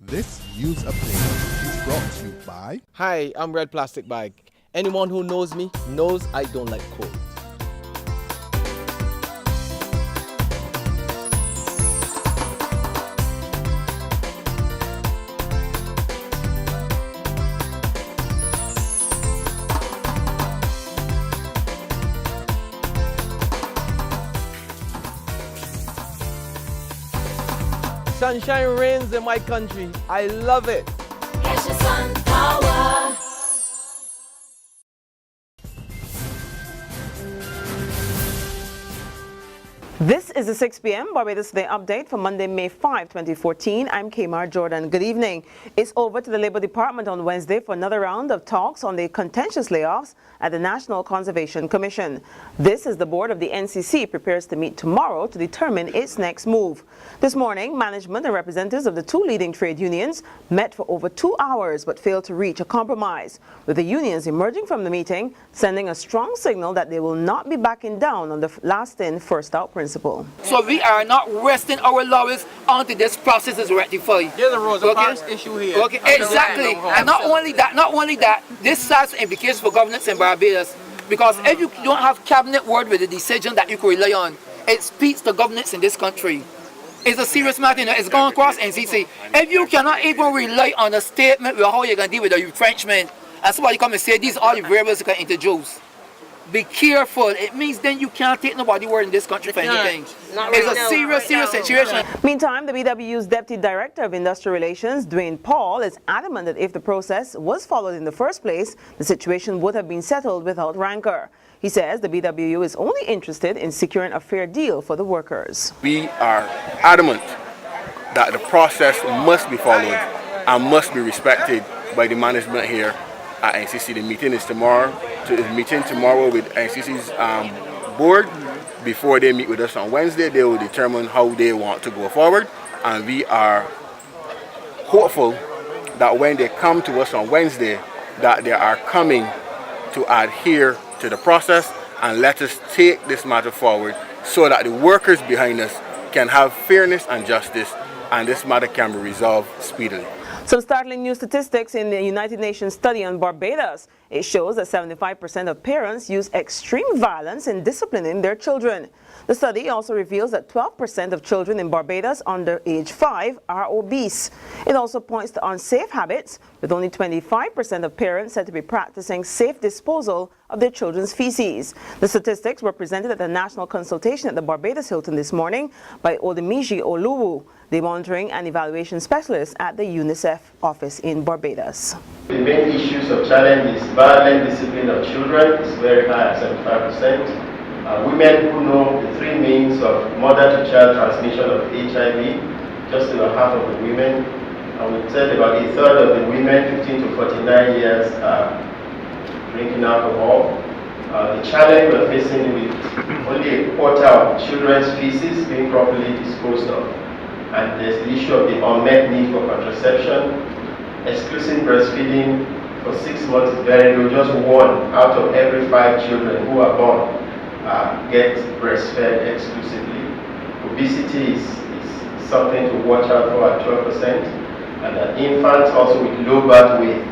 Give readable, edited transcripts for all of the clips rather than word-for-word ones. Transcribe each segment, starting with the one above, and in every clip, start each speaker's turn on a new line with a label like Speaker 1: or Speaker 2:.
Speaker 1: This news update is brought to you by...
Speaker 2: Hi, I'm Red Plastic Bag. Anyone who knows me knows I don't like cold. Sunshine reigns in my country. I love it.
Speaker 3: Catch the sun power.
Speaker 4: This is the 6 p.m. Barbados Day update for Monday, May 5, 2014. I'm Kamar Jordan. Good evening. It's over to the Labour Department on Wednesday for another round of talks on the contentious layoffs at the National Conservation Commission. This is the board of the NCC prepares to meet tomorrow to determine its next move. This morning, management and representatives of the two leading trade unions met for over 2 hours but failed to reach a compromise, with the unions emerging from the meeting, sending a strong signal that they will not be backing down on the last-in, first-out principle.
Speaker 5: So we are not resting our laurels until this process is rectified.
Speaker 2: There's a Rosa Parks issue here.
Speaker 5: Okay, exactly. And not only that, this has implications for governance in Barbados. Because if you don't have cabinet word with a decision that you can rely on, it speaks to governance in this country. It's a serious matter, it's going across NCC. If you cannot even rely on a statement with how you're going to deal with the retrenchment, and somebody come and say these are the variables you can introduce, be careful. It means then you can't take nobody word in this country for anything. It's a serious situation.
Speaker 4: Meantime, the BWU's Deputy Director of Industrial Relations, Dwayne Paul, is adamant that if the process was followed in the first place, the situation would have been settled without rancor. He says the BWU is only interested in securing a fair deal for the workers.
Speaker 6: We are adamant that the process must be followed and must be respected by the management here at NCC. The meeting is tomorrow. Meeting tomorrow with NCC's board. Before they meet with us on Wednesday, they will determine how they want to go forward, and we are hopeful that when they come to us on Wednesday, that they are coming to adhere to the process and let us take this matter forward so that the workers behind us can have fairness and justice, and this matter can be resolved speedily.
Speaker 4: Some startling new statistics in the United Nations study on Barbados. It shows that 75% of parents use extreme violence in disciplining their children. The study also reveals that 12% of children in Barbados under age 5 are obese. It also points to unsafe habits, with only 25% of parents said to be practicing safe disposal of their children's feces. The statistics were presented at the national consultation at the Barbados Hilton this morning by Odemiji Oluwu, the monitoring and evaluation specialist at the UNICEF office in Barbados.
Speaker 7: The main issues of challenge is violent discipline of children. It's very high at 75%. Women who know the three means of mother-to-child transmission of HIV, just about half of the women. I would say about a third of the women, 15 to 49 years, are drinking alcohol. The challenge we're facing with only a quarter of children's feces being properly disposed of. And there's the issue of the unmet need for contraception. Exclusive breastfeeding for 6 months is very low. Just 1 out of every 5 children who are born get breastfed exclusively. Obesity is something to watch out for at 12%. And infants also with low birth weight,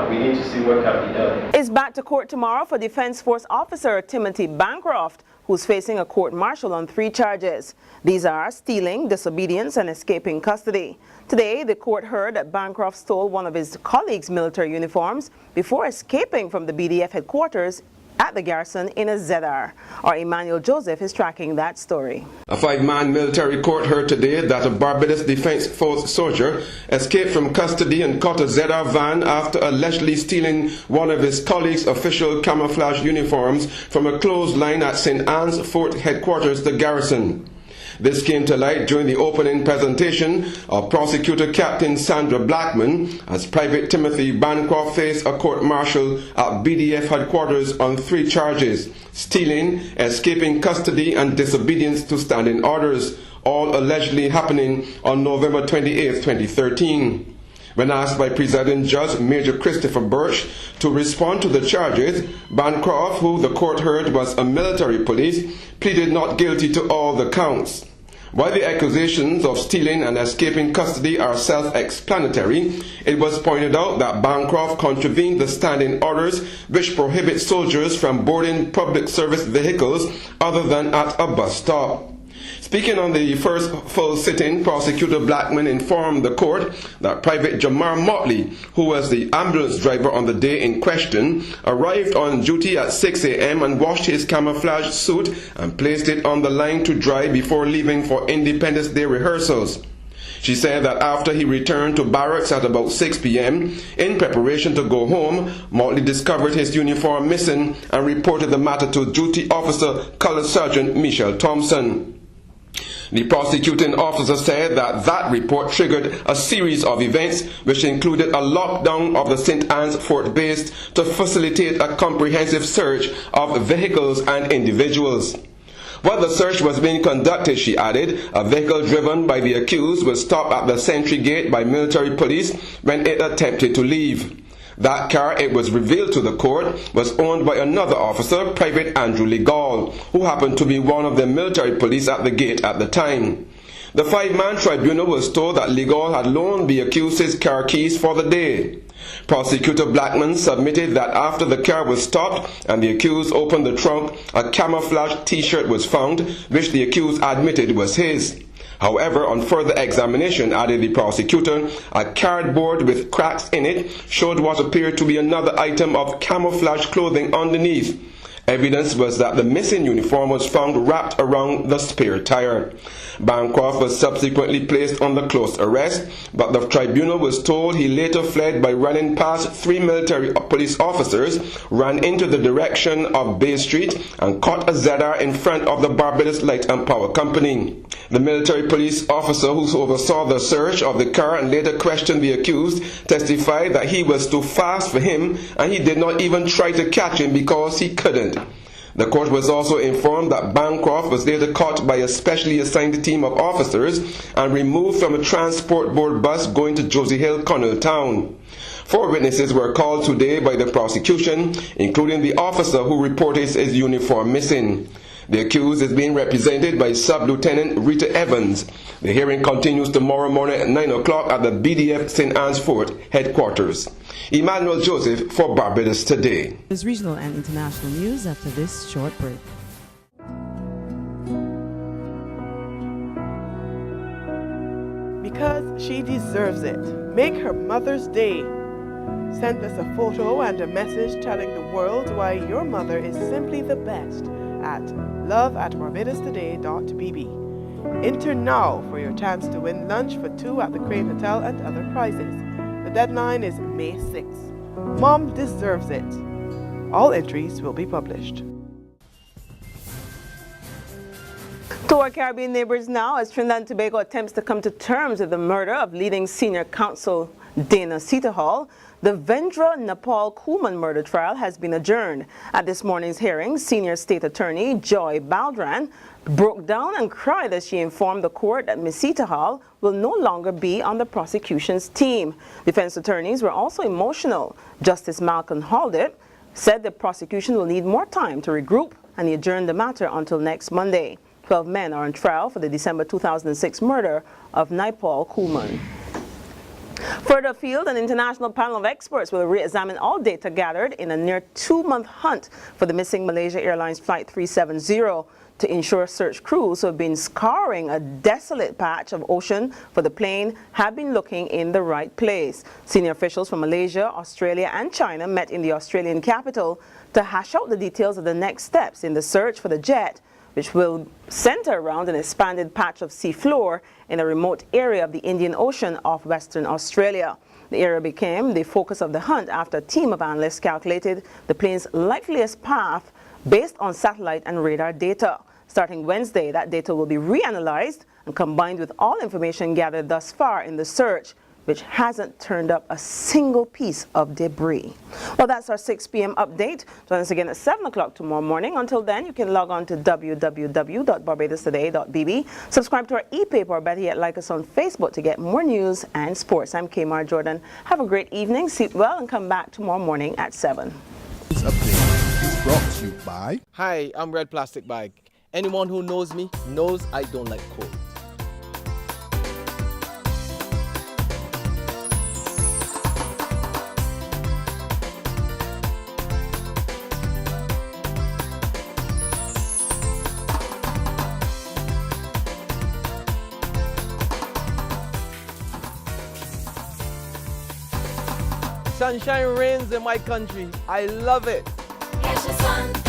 Speaker 7: we need to see what can be done.
Speaker 4: Is back to court tomorrow for Defense Force Officer Timothy Bancroft, who's facing a court-martial on 3 charges. These are stealing, disobedience, and escaping custody. Today, the court heard that Bancroft stole one of his colleagues' military uniforms before escaping from the BDF headquarters at the garrison in a ZR. Our Emmanuel Joseph is tracking that story.
Speaker 8: A 5-man military court heard today that a Barbados Defense Force soldier escaped from custody and caught a ZR van after allegedly stealing one of his colleagues' official camouflage uniforms from a clothesline at St. Anne's Fort headquarters, the garrison. This came to light during the opening presentation of Prosecutor Captain Sandra Blackman as Private Timothy Bancroft faced a court-martial at BDF headquarters on 3 charges: stealing, escaping custody, and disobedience to standing orders, all allegedly happening on November 28, 2013. When asked by Presiding Judge Major Christopher Birch to respond to the charges, Bancroft, who the court heard was a military police, pleaded not guilty to all the counts. While the accusations of stealing and escaping custody are self-explanatory, it was pointed out that Bancroft contravened the standing orders which prohibit soldiers from boarding public service vehicles other than at a bus stop. Speaking on the first full sitting, Prosecutor Blackman informed the court that Private Jamar Motley, who was the ambulance driver on the day in question, arrived on duty at 6 a.m. and washed his camouflage suit and placed it on the line to dry before leaving for Independence Day rehearsals. She said that after he returned to barracks at about 6 p.m. in preparation to go home, Motley discovered his uniform missing and reported the matter to Duty Officer Colour Sergeant Michelle Thompson. The prosecuting officer said that report triggered a series of events which included a lockdown of the St. Anne's Fort base to facilitate a comprehensive search of vehicles and individuals. While the search was being conducted, she added, a vehicle driven by the accused was stopped at the sentry gate by military police when it attempted to leave. That car, it was revealed to the court, was owned by another officer, Private Andrew Legal, who happened to be one of the military police at the gate at the time. The five-man tribunal was told that Legal had loaned the accused his car keys for the day. Prosecutor Blackman submitted that after the car was stopped and the accused opened the trunk, a camouflage t-shirt was found, which the accused admitted was his. However, on further examination, added the prosecutor, a cardboard with cracks in it showed what appeared to be another item of camouflage clothing underneath. Evidence was that the missing uniform was found wrapped around the spare tire. Bancroft was subsequently placed under close arrest, but the tribunal was told he later fled by running past 3 military police officers, ran into the direction of Bay Street, and caught a ZR in front of the Barbados Light and Power Company. The military police officer who oversaw the search of the car and later questioned the accused testified that he was too fast for him and he did not even try to catch him because he couldn't. The court was also informed that Bancroft was later caught by a specially assigned team of officers and removed from a transport board bus going to Josie Hill, Connell Town. 4 witnesses were called today by the prosecution, including the officer who reported his uniform missing. The accused is being represented by Sub-Lieutenant Rita Evans. The hearing continues tomorrow morning at 9 o'clock at the BDF St. Anne's Fort headquarters. Emmanuel Joseph for Barbados Today.
Speaker 9: There's regional and international news after this short break.
Speaker 10: Because she deserves it. Make her Mother's Day. Send us a photo and a message telling the world why your mother is simply the best at love@barbadostoday.bb. Enter now for your chance to win lunch for 2 at the Crane Hotel and other prizes. The deadline is May 6th. Mom deserves it. All entries will be published.
Speaker 4: To our Caribbean neighbors now, as Trinidad and Tobago attempts to come to terms with the murder of leading senior counsel Dana Sita-Hall, the Vendra Nepal Kuhlman murder trial has been adjourned. At this morning's hearing, Senior State Attorney Joy Baldran broke down and cried as she informed the court that Ms. Sita-Hall will no longer be on the prosecution's team. Defense attorneys were also emotional. Justice Malcolm Haldit said the prosecution will need more time to regroup, and he adjourned the matter until next Monday. 12 men are on trial for the December 2006 murder of Nepal Kuhlman. Further afield, an international panel of experts will re-examine all data gathered in a near 2-month hunt for the missing Malaysia Airlines Flight 370 to ensure search crews who have been scouring a desolate patch of ocean for the plane have been looking in the right place. Senior officials from Malaysia, Australia and China met in the Australian capital to hash out the details of the next steps in the search for the jet, which will center around an expanded patch of seafloor in a remote area of the Indian Ocean off Western Australia. The area became the focus of the hunt after a team of analysts calculated the plane's likeliest path based on satellite and radar data. Starting Wednesday, that data will be reanalyzed and combined with all information gathered thus far in the search, which hasn't turned up a single piece of debris. Well, that's our 6 p.m. update. Join us again at 7 o'clock tomorrow morning. Until then, you can log on to www.barbadostoday.bb. Subscribe to our e-paper, or better yet, like us on Facebook to get more news and sports. I'm Kmar Jordan. Have a great evening, sleep well, and come back tomorrow morning at 7.
Speaker 1: This update is brought to you by...
Speaker 2: Hi, I'm Red Plastic Bag. Anyone who knows me knows I don't like cold. Sunshine reigns in my country. I love it.
Speaker 3: Catch the sun.